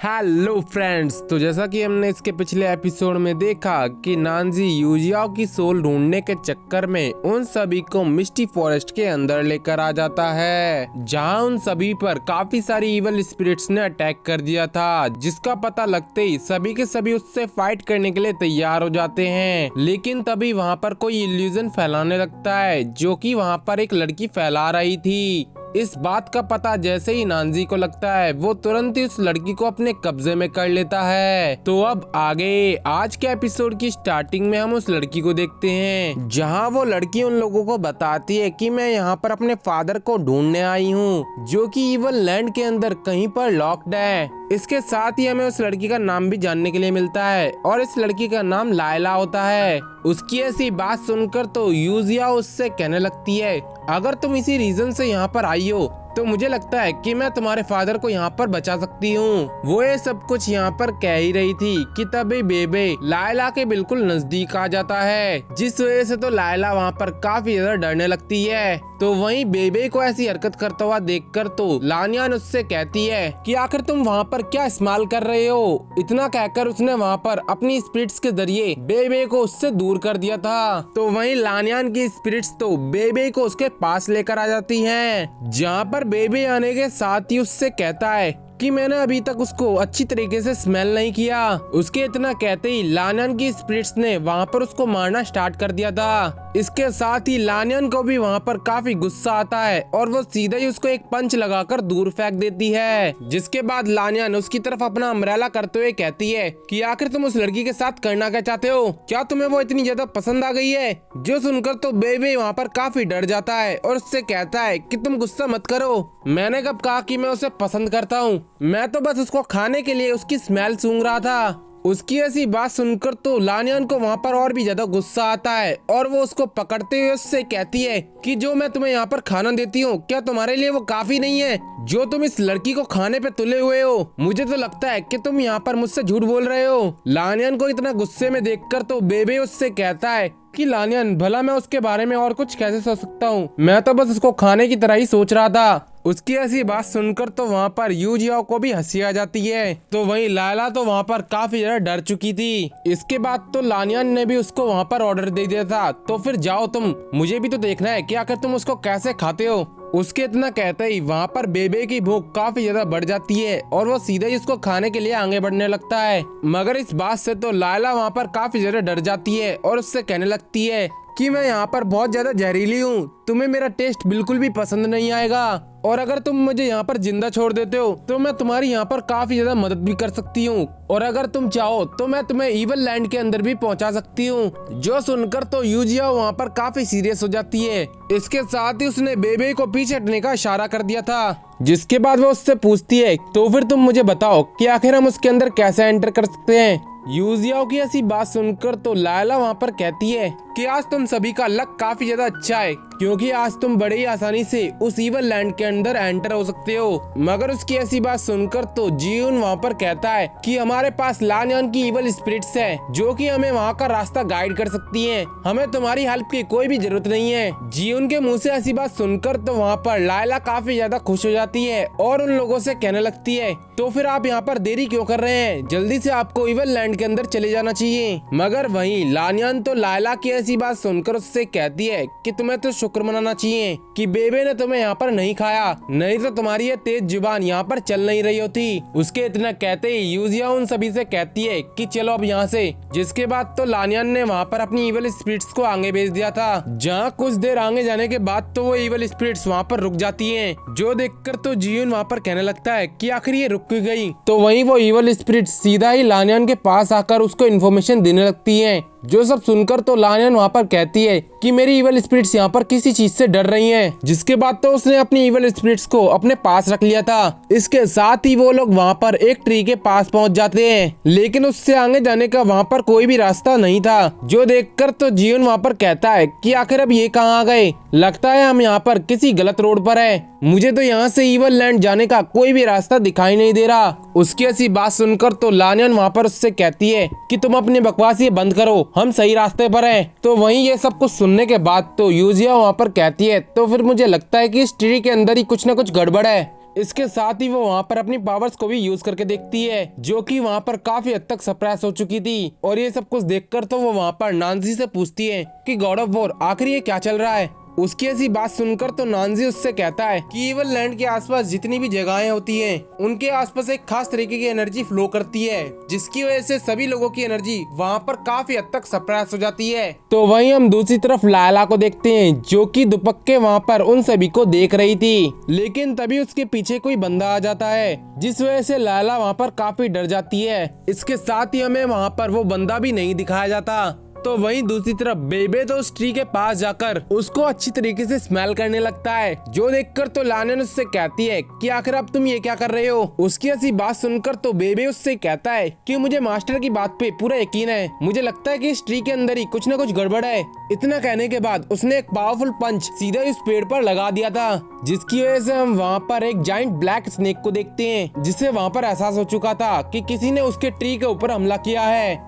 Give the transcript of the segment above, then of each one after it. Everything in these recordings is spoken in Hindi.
हेलो फ्रेंड्स, तो जैसा कि हमने इसके पिछले एपिसोड में देखा कि नानजी यूजियाओ की सोल ढूंढने के चक्कर में उन सभी को मिस्टी फॉरेस्ट के अंदर लेकर आ जाता है, जहां उन सभी पर काफी सारी इवल स्पिरिट्स ने अटैक कर दिया था, जिसका पता लगते ही सभी के सभी उससे फाइट करने के लिए तैयार हो जाते हैं। लेकिन तभी वहां पर कोई इल्यूजन फैलाने लगता है, जो कि वहां पर एक लड़की फैला रही थी। इस बात का पता जैसे ही नानजी को लगता है, वो तुरंत ही उस लड़की को अपने कब्जे में कर लेता है। तो अब आगे आज के एपिसोड की स्टार्टिंग में हम उस लड़की को देखते हैं, जहां वो लड़की उन लोगों को बताती है कि मैं यहाँ पर अपने फादर को ढूंढने आई हूँ, जो कि इवल लैंड के अंदर कहीं पर लॉक्ड है। इसके साथ ही हमें उस लड़की का नाम भी जानने के लिए मिलता है, और इस लड़की का नाम लायला होता है। उसकी ऐसी बात सुनकर तो यूजिया उससे कहने लगती है, अगर तुम इसी रीजन से यहाँ पर आई हो तो मुझे लगता है कि मैं तुम्हारे फादर को यहाँ पर बचा सकती हूँ। वो ये सब कुछ यहाँ पर कह ही रही थी कि तभी बेबे लायला के बिल्कुल नजदीक आ जाता है, जिस वजह से तो लायला वहाँ पर काफी ज्यादा डरने लगती है। तो वहीं बेबे को ऐसी हरकत करता हुआ देखकर तो लानियान उससे कहती है कि आखिर तुम वहाँ पर क्या इस्तेमाल कर रहे हो। इतना कहकर उसने वहाँ पर अपनी स्पिरिट्स के जरिए बेबे को उससे दूर कर दिया था। तो वहीं लानियान की स्पिरिट्स तो बेबे को उसके पास लेकर आ जाती हैं, जहाँ पर बेबी आने के साथ ही उससे कहता है कि मैंने अभी तक उसको अच्छी तरीके से स्मेल नहीं किया। उसके इतना कहते ही लानियन की स्पिरिट्स ने वहाँ पर उसको मारना स्टार्ट कर दिया था। इसके साथ ही लानियन को भी वहाँ पर काफी गुस्सा आता है, और वो सीधा ही उसको एक पंच लगाकर दूर फेंक देती है। जिसके बाद लानियन उसकी तरफ अपना अम्ब्रेला करते हुए कहती है कि आखिर तुम उस लड़की के साथ करना क्या चाहते हो, क्या तुम्हें वो इतनी ज्यादा पसंद आ गई है। जो सुनकर तो बेबी वहाँ पर काफी डर जाता है और उससे कहता है कि तुम गुस्सा मत करो, मैंने कब कहा कि मैं उसे पसंद करता हूँ, मैं तो बस उसको खाने के लिए उसकी स्मेल सूंघ रहा था। उसकी ऐसी बात सुनकर तो लानियन को वहाँ पर और भी ज्यादा गुस्सा आता है, और वो उसको पकड़ते हुए उससे कहती है कि जो मैं तुम्हें यहाँ पर खाना देती हूँ, क्या तुम्हारे लिए वो काफी नहीं है, जो तुम इस लड़की को खाने पे तुले हुए हो। मुझे तो लगता है कि तुम यहाँ पर मुझसे झूठ बोल रहे हो। लानियन को इतना गुस्से में देखकर तो बेबे उससे कहता है कि लानियन, भला मैं उसके बारे में और कुछ कैसे सोच सकता हूँ, मैं तो बस उसको खाने की तरह ही सोच रहा था। उसकी ऐसी बात सुनकर तो वहाँ पर यूजियाओ को भी हंसी आ जाती है। तो वहीं लायला तो वहाँ पर काफी ज्यादा डर चुकी थी। इसके बाद तो लानियन ने भी उसको वहाँ पर ऑर्डर दे दिया था, तो फिर जाओ तुम, मुझे भी तो देखना है कि आखिर तुम उसको कैसे खाते हो। उसके इतना कहते ही वहाँ पर बेबे की भूख काफी ज्यादा बढ़ जाती है, और वो सीधे ही उसको खाने के लिए आगे बढ़ने लगता है। मगर इस बात से तो लायला वहाँ पर काफी ज्यादा डर जाती है और उससे कहने लगती है कि मैं यहाँ पर बहुत ज्यादा जहरीली हूँ, तुम्हें मेरा टेस्ट बिल्कुल भी पसंद नहीं आएगा, और अगर तुम मुझे यहाँ पर जिंदा छोड़ देते हो तो मैं तुम्हारी यहाँ पर काफी ज्यादा मदद भी कर सकती हूँ, और अगर तुम चाहो तो मैं तुम्हें इवल लैंड के अंदर भी पहुँचा सकती हूँ। जो सुनकर तो यूजिया वहाँ पर काफी सीरियस हो जाती है। इसके साथ ही उसने बेबे को पीछे हटने का इशारा कर दिया था, जिसके बाद वो उससे पूछती है, तो फिर तुम मुझे बताओ कि आखिर हम उसके अंदर कैसे एंटर कर सकते हैं। यूजियाओ की ऐसी बात सुनकर तो लायला वहाँ पर कहती है कि आज तुम सभी का लक काफी ज्यादा अच्छा है, क्योंकि आज तुम बड़े ही आसानी से उस इवल लैंड के अंदर एंटर हो सकते हो। मगर उसकी ऐसी बात सुनकर तो जियून वहाँ पर कहता है कि हमारे पास लानियन की इवल स्पिरिट्स है, जो कि हमें वहाँ का रास्ता गाइड कर सकती हैं, हमें तुम्हारी हेल्प की कोई भी जरूरत नहीं है। जियून के मुँह से ऐसी बात सुनकर तो वहाँ पर लायला काफी ज्यादा खुश हो जाती है, और उन लोगों से कहने लगती है, तो फिर आप यहाँ पर देरी क्यों कर रहे हैं, जल्दी से आपको इवल लैंड के अंदर चले जाना चाहिए। मगर वहीं लानियन तो लायला की ऐसी बात सुनकर उससे कहती है कि तुम्हें तो शुक्र मनाना चाहिए कि बेबे ने तुम्हें यहाँ पर नहीं खाया, नहीं तो तुम्हारी ये तेज जुबान यहाँ पर चल नहीं रही होती। उसके इतना कहते ही यूजिया उन सभी से कहती है कि चलो अब यहाँ से। जिसके बाद तो लानियन ने वहाँ पर अपनी इवल स्पिरिट्स को आगे भेज दिया था, जहाँ कुछ देर आगे जाने के बाद तो वो इवल स्पिरिट्स वहाँ पर रुक जाती है। जो देखकर तो जियून वहाँ पर कहने लगता है कि आखिर ये रुक क्यों गई। तो वहीं वो इवल स्पिरिट्स सीधा ही लानियन के पास आकर उसको इन्फॉर्मेशन देने लगती है। जो सब सुनकर तो लानियन वहाँ पर कहती है कि मेरी इवल स्पिरिट्स यहाँ पर किसी चीज से डर रही हैं। जिसके बाद तो उसने अपनी इवल स्पिरिट्स को अपने पास रख लिया था। इसके साथ ही वो लोग वहाँ पर एक ट्री के पास पहुँच जाते हैं, लेकिन उससे आगे जाने का वहाँ पर कोई भी रास्ता नहीं था। जो देखकर तो जियून वहाँ पर कहता है कि आखिर अब ये कहाँ आ गए, लगता है हम यहाँ पर किसी गलत रोड पर है, मुझे तो यहाँ से इवल लैंड जाने का कोई भी रास्ता दिखाई नहीं दे रहा। उसकी ऐसी बात सुनकर तो लानियन वहाँ पर उससे कहती है कि तुम अपनी बकवास ये बंद करो, हम सही रास्ते पर हैं। तो वहीं ये सब कुछ सुनने के बाद तो यूजिया वहाँ पर कहती है, तो फिर मुझे लगता है कि इस ट्री के अंदर ही कुछ न कुछ गड़बड़ है। इसके साथ ही वो वहाँ पर अपनी पावर्स को भी यूज करके देखती है, जो कि वहाँ पर काफी हद तक सप्रेस हो चुकी थी। और ये सब कुछ देखकर तो वो वहाँ पर नानजी से पूछती है कि गॉड ऑफ वॉर आखिर ये क्या चल रहा है। उसकी ऐसी बात सुनकर तो नानजी उससे कहता है कि इवल लैंड के आसपास जितनी भी जगहें होती हैं, उनके आसपास एक खास तरीके की एनर्जी फ्लो करती है, जिसकी वजह से सभी लोगों की एनर्जी वहाँ पर काफी हद तक सप्रेस हो जाती है। तो वहीं हम दूसरी तरफ लायला को देखते हैं, जो कि दुपक्के वहाँ पर उन सभी को देख रही थी, लेकिन तभी उसके पीछे कोई बंदा आ जाता है, जिस वजह से लायला वहाँ पर काफी डर जाती है। इसके साथ ही हमें वहाँ पर वो बंदा भी नहीं दिखाया जाता। तो वहीं दूसरी तरफ बेबे तो उस ट्री के पास जाकर उसको अच्छी तरीके से स्मेल करने लगता है, जो देखकर तो लानन उससे कहती है कि आखिर अब तुम ये क्या कर रहे हो। उसकी ऐसी बात सुनकर तो बेबे उससे कहता है कि मुझे मास्टर की बात पे पूरा यकीन है, मुझे लगता है कि इस ट्री के अंदर ही कुछ न कुछ गड़बड़ है। इतना कहने के बाद उसने एक पावरफुल पंच सीधा इस पेड़ पर लगा दिया था, जिसकी वजह से हम वहाँ पर एक जाइंट ब्लैक स्नेक को देखते हैं, जिससे वहाँ पर एहसास हो चुका था कि किसी ने उसके ट्री के ऊपर हमला किया है।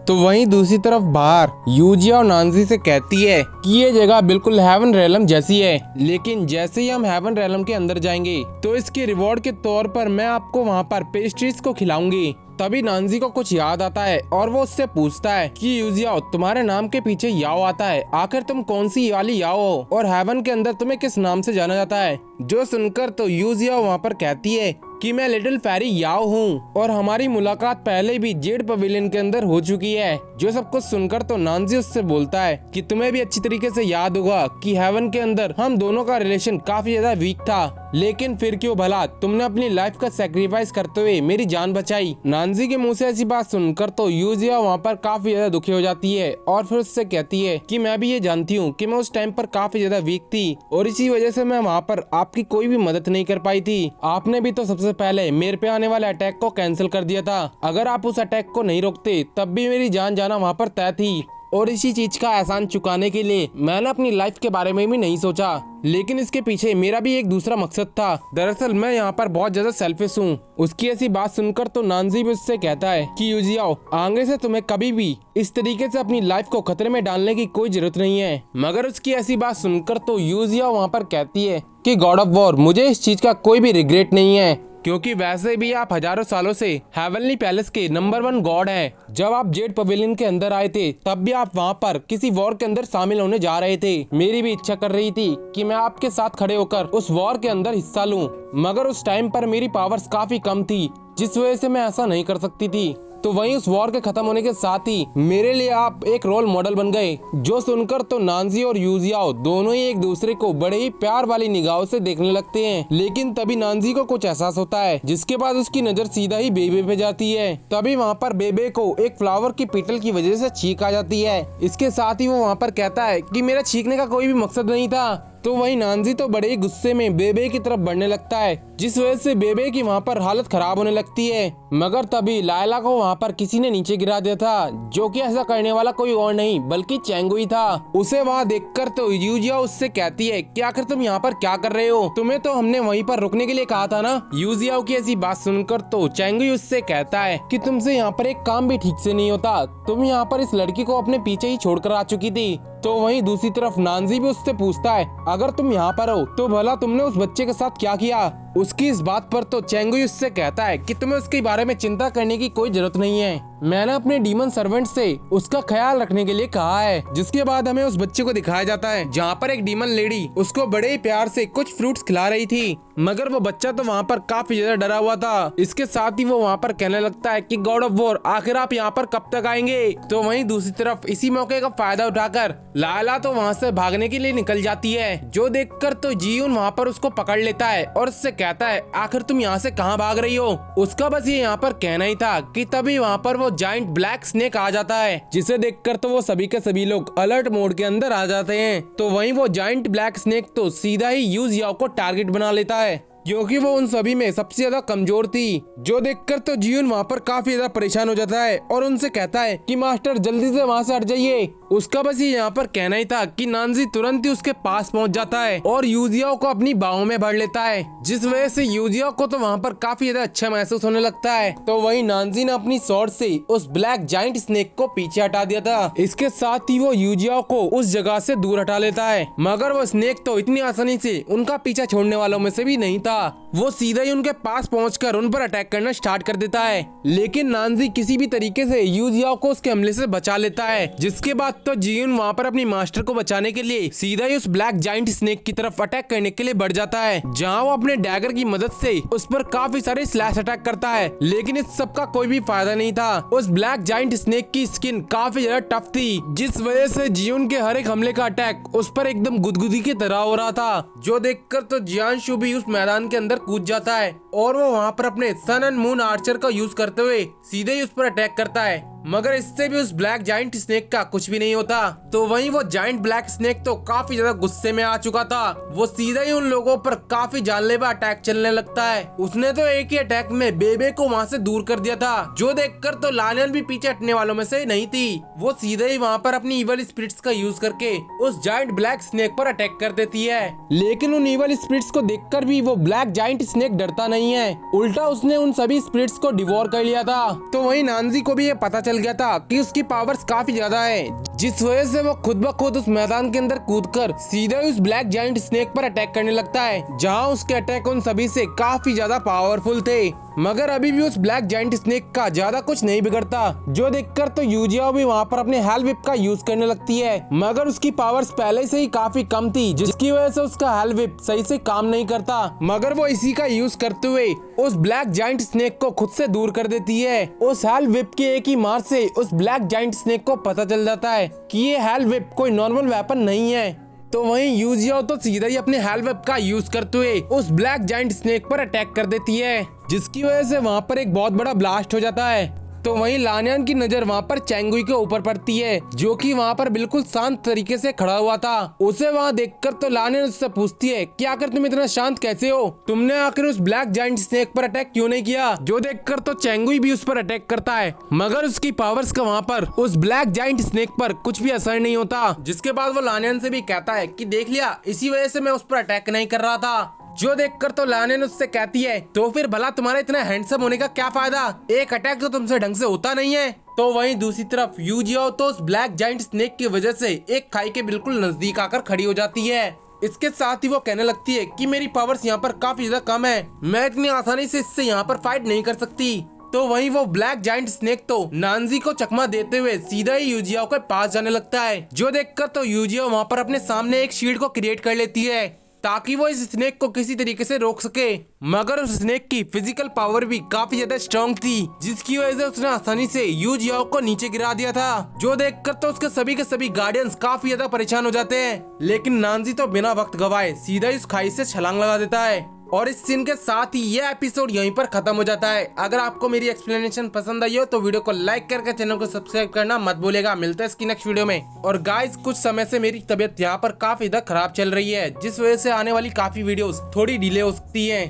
तो वहीं दूसरी तरफ बाहर यूजिया और नानजी से कहती है कि ये जगह बिल्कुल हेवन रेलम जैसी है, लेकिन जैसे ही हम हेवन रेलम के अंदर जाएंगे तो इसके रिवॉर्ड के तौर पर मैं आपको वहाँ पर पेस्ट्रीज को खिलाऊंगी। तभी नानजी को कुछ याद आता है और वो उससे पूछता है कि यूजिया तुम्हारे नाम के पीछे याओ आता है, आखिर तुम कौन सी वाली याओ हो और हेवन के अंदर तुम्हें किस नाम से जाना जाता है। जो सुनकर तो यूजिया वहाँ पर कहती है कि मैं लिटिल फेरी याओ हूँ और हमारी मुलाकात पहले भी जेड पवेलियन के अंदर हो चुकी है। जो सब कुछ सुनकर तो नानजी उससे बोलता है कि तुम्हें भी अच्छी तरीके से याद होगा कि हेवन के अंदर हम दोनों का रिलेशन काफी ज्यादा वीक था, लेकिन फिर क्यों भला तुमने अपनी लाइफ का सैक्रिफाइस करते हुए मेरी जान बचाई। नानजी के मुंह से ऐसी बात सुनकर तो यूजिया वहाँ पर काफी ज्यादा दुखी हो जाती है और फिर उससे कहती है कि मैं भी ये जानती हूँ कि मैं उस टाइम पर काफी ज्यादा वीक थी और इसी वजह से मैं वहाँ पर आपकी कोई भी मदद नहीं कर पाई थी। आपने भी तो सबसे पहले मेरे पे आने वाले अटैक को कैंसिल कर दिया था, अगर आप उस अटैक को नहीं रोकते तब भी मेरी जान जाना वहाँ पर तय थी। और इसी चीज का एहसान चुकाने के लिए मैंने अपनी लाइफ के बारे में भी नहीं सोचा, लेकिन इसके पीछे मेरा भी एक दूसरा मकसद था। दरअसल मैं यहाँ पर बहुत ज्यादा सेल्फिश हूँ। उसकी ऐसी बात सुनकर तो नानजी भी उससे कहता है कि यूजियाओ आगे से तुम्हें कभी भी इस तरीके से अपनी लाइफ को खतरे में डालने की कोई जरूरत नहीं है। मगर उसकी ऐसी बात सुनकर तो यूजियाओ वहाँ पर कहती है कि गॉड ऑफ वॉर मुझे इस चीज का कोई भी रिग्रेट नहीं है, क्योंकि वैसे भी आप हजारों सालों से हेवनली पैलेस के नंबर 1 गॉड हैं। जब आप जेड पवेलियन के अंदर आए थे तब भी आप वहाँ पर किसी वॉर के अंदर शामिल होने जा रहे थे। मेरी भी इच्छा कर रही थी कि मैं आपके साथ खड़े होकर उस वॉर के अंदर हिस्सा लूं, मगर उस टाइम पर मेरी पावर्स काफी कम थी, जिस वजह से मैं ऐसा नहीं कर सकती थी। तो वहीं उस वॉर के खत्म होने के साथ ही मेरे लिए आप एक रोल मॉडल बन गए। जो सुनकर तो नानजी और यूजियाओ दोनों ही एक दूसरे को बड़े ही प्यार वाली निगाहों से देखने लगते हैं, लेकिन तभी नानजी को कुछ एहसास होता है, जिसके बाद उसकी नजर सीधा ही बेबे पे जाती है। तभी वहाँ पर बेबे को एक फ्लावर की पेटल की वजह से छींक आ जाती है। इसके साथ ही वो वहाँ पर कहता है कि मेरा छींकने का कोई भी मकसद नहीं था। तो वहीं नानजी तो बड़े ही गुस्से में बेबे की तरफ बढ़ने लगता है, जिस वजह से बेबे की वहाँ पर हालत खराब होने लगती है। मगर तभी लायला को वहाँ पर किसी ने नीचे गिरा दिया था, जो कि ऐसा करने वाला कोई और नहीं बल्कि चैंगुई था। उसे वहाँ देखकर तो यूजिया उससे कहती है कि आखिर तुम यहाँ पर क्या कर रहे हो, तुम्हें तो हमने वहीं पर रुकने के लिए कहा था ना। यूजिया की ऐसी बात सुनकर तो चैंगुई उससे कहता है कि तुमसे यहाँ पर एक काम भी ठीक से नहीं होता, तुम यहाँ पर इस लड़की को अपने पीछे ही छोड़कर आ चुकी थी। तो वहीं दूसरी तरफ नानजी भी उससे पूछता है अगर तुम यहाँ पर हो तो भला तुमने उस बच्चे के साथ क्या किया। उसकी इस बात पर तो चैंगुई उससे कहता है कि तुम्हें उसके बारे में चिंता करने की कोई जरूरत नहीं है, मैंने अपने डीमन सर्वेंट से उसका ख्याल रखने के लिए कहा है। जिसके बाद हमें उस बच्चे को दिखाया जाता है जहाँ पर एक डीमन लेडी उसको बड़े ही प्यार से कुछ फ्रूट्स खिला रही थी, मगर वो बच्चा तो वहाँ पर काफी ज्यादा डरा हुआ था। इसके साथ ही वो वहाँ पर कहने लगता है कि गॉड ऑफ वॉर आखिर आप यहाँ पर कब तक आएंगे। तो वहीं दूसरी तरफ इसी मौके का फायदा उठाकर लायला तो वहाँ से भागने के लिए निकल जाती है, जो देखकर तो जीयून वहाँ पर उसको पकड़ लेता है और उससे कहता है आखिर तुम यहाँ से कहाँ भाग रही हो। उसका बस ये यहाँ पर कहना ही था कि तभी वहाँ पर वो जाइंट ब्लैक स्नेक आ जाता है, जिसे देखकर तो वो सभी के सभी लोग अलर्ट मोड के अंदर आ जाते हैं। तो वहीं वो जाइंट ब्लैक स्नेक तो सीधा ही यूजियाओ को टारगेट बना लेता है। क्योंकि वो उन सभी में सबसे ज्यादा कमजोर थी। जो देखकर तो जियून वहाँ पर काफी ज्यादा परेशान हो जाता है और उनसे कहता है कि मास्टर जल्दी से वहाँ से हट जाइए। उसका बस ये यहाँ पर कहना ही था कि नानजी तुरंत ही उसके पास पहुँच जाता है और यूजियाओ को अपनी बाहों में भर लेता है, जिस वजह से यूजियाओ को तो वहाँ पर काफी ज्यादा अच्छा महसूस होने लगता है। तो वहीं नानजी ने अपनी स्वॉर्ड से उस ब्लैक जाइंट स्नेक को पीछे हटा दिया था। इसके साथ ही वो यूजियाओ को उस जगह से दूर हटा लेता है, मगर वो स्नेक तो इतनी आसानी से उनका पीछा छोड़ने वालों में से भी नहीं था। वो सीधा ही उनके पास पहुंचकर उन पर अटैक करना स्टार्ट कर देता है, लेकिन नानजी किसी भी तरीके से यूजियाओ को उसके हमले से बचा लेता है। जिसके बाद तो जियून वहाँ पर अपनी मास्टर को बचाने के लिए सीधा ही उस ब्लैक जाइंट स्नेक की तरफ अटैक करने के लिए बढ़ जाता है, जहाँ वो अपने डैगर की मदद से उस पर काफी सारे स्लैश अटैक करता है। लेकिन इस सब का कोई भी फायदा नहीं था। उस ब्लैक जाइंट स्नेक की स्किन काफी ज्यादा टफ थी, जिस वजह से जियून के हर एक हमले का अटैक उस पर एकदम गुदगुदी की तरह हो रहा था। जो देखकर तो जियांशु भी उस मैदान के अंदर कूद जाता है और वो वहाँ पर अपने सन एंड मून आर्चर का यूज करते हुए सीधे ही उस पर अटैक करता है, मगर इससे भी उस ब्लैक जाइंट स्नेक का कुछ भी नहीं होता। तो वहीं वो जाइंट ब्लैक स्नेक तो काफी ज्यादा गुस्से में आ चुका था। वो सीधा ही उन लोगों पर काफी जानलेवा अटैक चलने लगता है। उसने तो एक ही अटैक में बेबे को वहाँ से दूर कर दिया था। जो देखकर तो लानियन भी पीछे हटने वालों में से नहीं थी। वो सीधे ही वहाँ पर अपनी इवल स्पिरिट्स का यूज करके उस जाइंट ब्लैक स्नेक पर अटैक कर देती है, लेकिन उन इवल स्पिरिट्स को देखकर भी वो ब्लैक जाइंट स्नेक डरता नहीं है। उल्टा उसने उन सभी स्पिरिट्स को डिवोर कर लिया था। तो वहीं नानजी को भी ये पता चल गया था कि उसकी पावर्स काफी ज्यादा है, जिस वजह से वो खुद ब खुद उस मैदान के अंदर कूदकर सीधे उस ब्लैक जाइंट स्नेक पर अटैक करने लगता है, जहां उसके अटैक उन सभी से काफी ज्यादा पावरफुल थे। मगर अभी भी उस ब्लैक जाइंट स्नेक का ज्यादा कुछ नहीं बिगड़ता। जो देखकर तो यूजियाओ भी वहाँ पर अपने हेल विप का यूज करने लगती है, मगर उसकी पावर्स पहले से ही काफी कम थी, जिसकी वजह से उसका हेल विप सही से काम नहीं करता। मगर वो इसी का यूज करते हुए उस ब्लैक जाइंट स्नेक को खुद से दूर कर देती है। उस हेल विप के एक ही मार से उस ब्लैक जाइंट स्नेक को पता चल जाता है कि ये हेल विप कोई नॉर्मल वेपन नहीं है। तो वहीं यूजियाओ तो सीधा ही अपने हेल वेब का यूज करते हुए उस ब्लैक जाइंट स्नेक पर अटैक कर देती है, जिसकी वजह से वहाँ पर एक बहुत बड़ा ब्लास्ट हो जाता है। तो वहीं लानियन की नजर वहाँ पर चैंगुई के ऊपर पड़ती है, जो कि वहाँ पर बिल्कुल शांत तरीके से खड़ा हुआ था। उसे वहाँ देखकर तो लानियन उससे पूछती है कि आखिर तुम इतना शांत कैसे हो, तुमने आखिर उस ब्लैक जाइंट स्नेक पर अटैक क्यों नहीं किया। जो देखकर तो चैंगुई भी उस पर अटैक करता है, मगर उसकी पावर्स का वहाँ पर उस ब्लैक जाइंट स्नेक पर कुछ भी असर नहीं होता। जिसके बाद वो लानियन से भी कहता है कि देख लिया, इसी वजह से मैं उस पर अटैक नहीं कर रहा था। जो देखकर तो लानियन उससे कहती है तो फिर भला तुम्हारा इतना हैंडसम होने का क्या फायदा, एक अटैक तो तुमसे ढंग से होता नहीं है। तो वहीं दूसरी तरफ यूजियाओ तो उस ब्लैक जाइंट स्नेक की वजह से एक खाई के बिल्कुल नजदीक आकर खड़ी हो जाती है। इसके साथ ही वो कहने लगती है कि मेरी पावर्स यहाँ पर काफी ज्यादा कम है, मैं इतनी आसानी से इससे यहाँ पर फाइट नहीं कर सकती। तो वहीं वो ब्लैक जाइंट स्नेक तो नानजी को चकमा देते हुए सीधा ही यूजियाओ के पास जाने लगता है। जो देखकर तो यूजियाओ वहाँ पर अपने सामने एक शील्ड को क्रिएट कर लेती है ताकि वो इस स्नेक को किसी तरीके से रोक सके, मगर उस स्नेक की फिजिकल पावर भी काफी ज्यादा स्ट्रॉन्ग थी, जिसकी वजह से उसने आसानी से यूजियाओ को नीचे गिरा दिया था। जो देखकर तो उसके सभी के सभी गार्डियंस काफी ज्यादा परेशान हो जाते हैं, लेकिन नानजी तो बिना वक्त गवाए सीधा इस खाई से छलांग लगा देता है। और इस सीन के साथ ही ये एपिसोड यहीं पर खत्म हो जाता है। अगर आपको मेरी एक्सप्लेनेशन पसंद आई हो तो वीडियो को लाइक करके चैनल को सब्सक्राइब करना मत भूलेगा। मिलता है इसकी नेक्स्ट वीडियो में। और गाइस, कुछ समय से मेरी तबीयत यहाँ पर काफी ज्यादा खराब चल रही है, जिस वजह से आने वाली काफी वीडियोस थोड़ी डिले हो सकती है।